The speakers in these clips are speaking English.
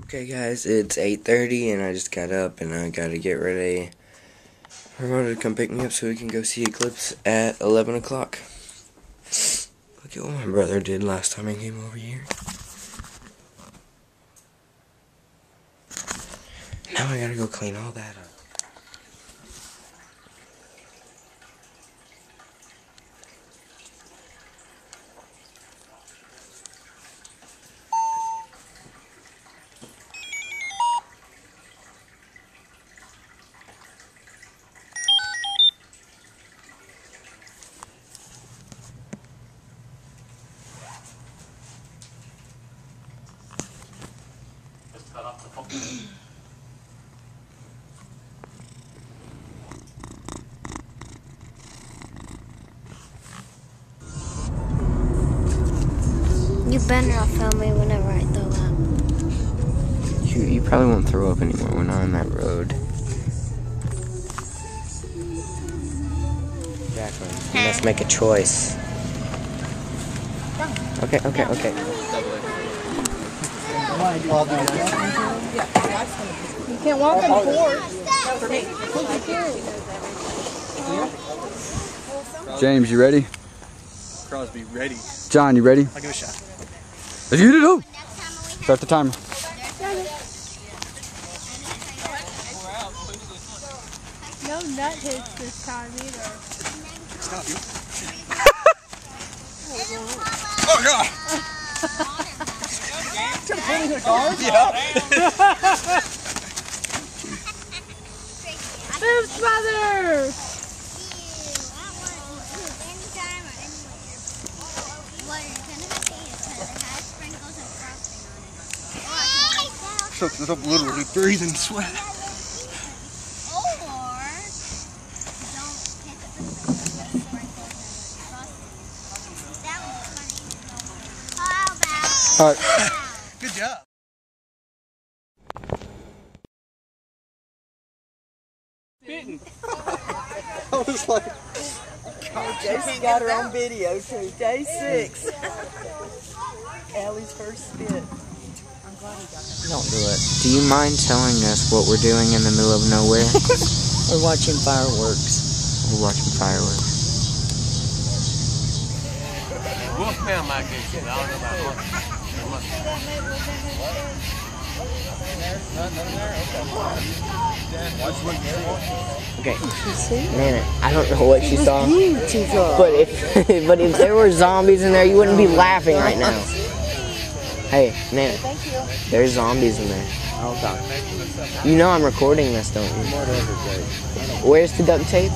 Okay guys, it's 8:30 and I just got up and I gotta get ready for Mona to come pick me up so we can go see Eclipse at 11 o'clock. Look at what my brother did last time I came over here. Now I gotta go clean all that up. You better not film me whenever I throw up. You probably won't throw up anymore. We're not on that road. Jacqueline, you must make a choice. Okay. You can't walk on the board. James, you ready? Crosby, ready. John, you ready? I'll give it a shot. Let's get it up. Start the timer. No nut hits this time either. Stop you. Oh God! Boobs, mother! Soaked it up literally breathing sweat. All right. Good job. Spitting. I was like, Jason got her on video too. Day 6. Allie's first spit. Don't do it. Do you mind telling us what we're doing in the middle of nowhere? We're watching fireworks. We're watching fireworks. Wolfman might get you. I don't know about what. Okay. Man, I don't know what she saw. But if there were zombies in there, you wouldn't be laughing right now. Hey, Nana. There's zombies in there. You know I'm recording this, don't you? Where's the duct tape?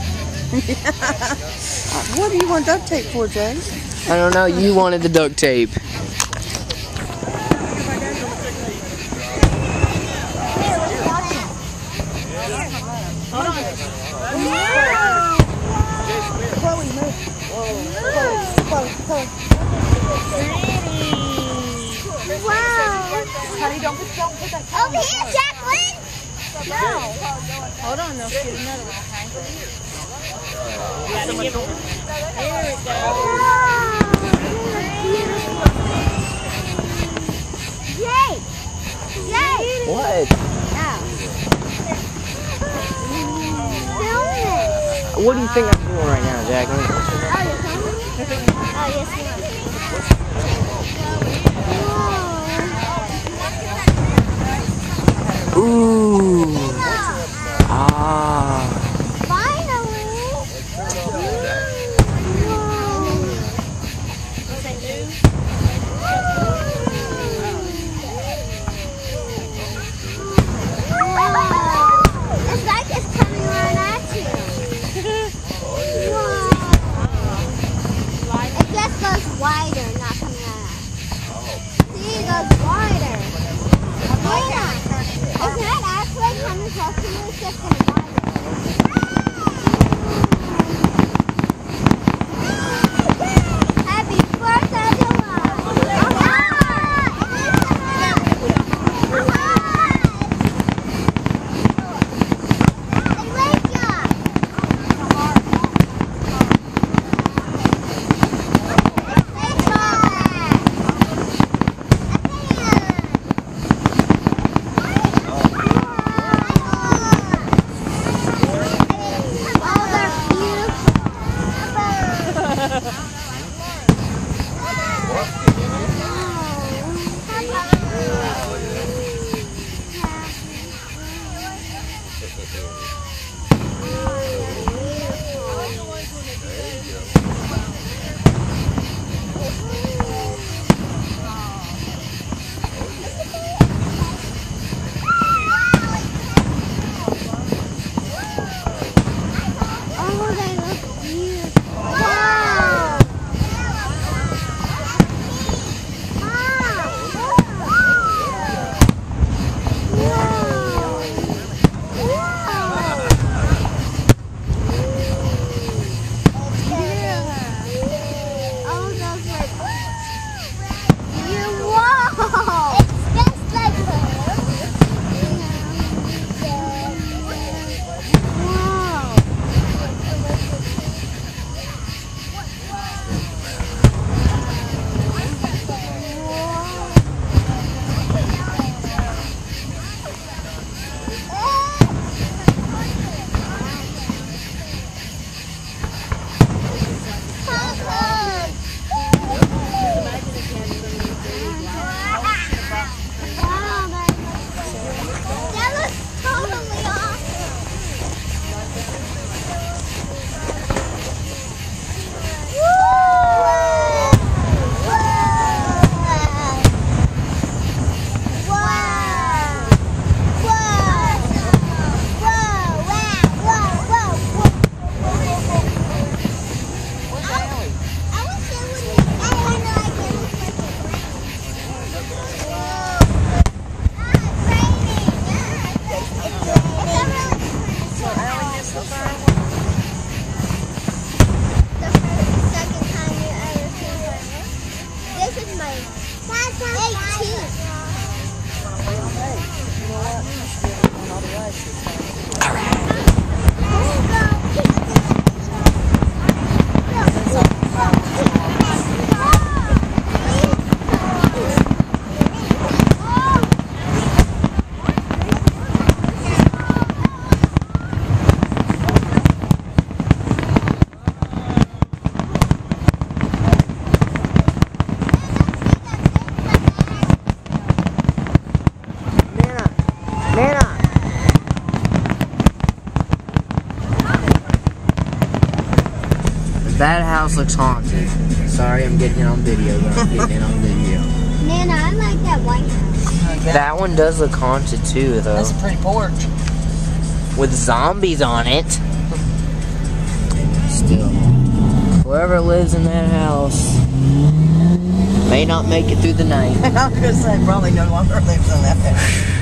What do you want duct tape for, Jay? I don't know. You wanted the duct tape. Hold on. Chloe, move. Chloe. Wow. Honey, don't put that. Over here, Jacqueline! No. Hold on, they'll shoot another one, okay? There we go. Jay! What? Film it! What do you think I'm doing right now, Jacqueline? Oh, you're filming it? Oh, yes, you are. Ooh. Ah. Finally! This light is coming right at you. It just goes wider, not coming at us. See, it goes wider. Yeah. It's not actually coming close to me, it's just going to widen. Happy 4th of July! That house looks haunted. Sorry, I'm getting it on video, but I'm getting it on video. Nana, I like that white house. That one does look haunted too, though. That's a pretty porch. With zombies on it. Still, whoever lives in that house may not make it through the night. I was going to say, probably no longer lives in that house.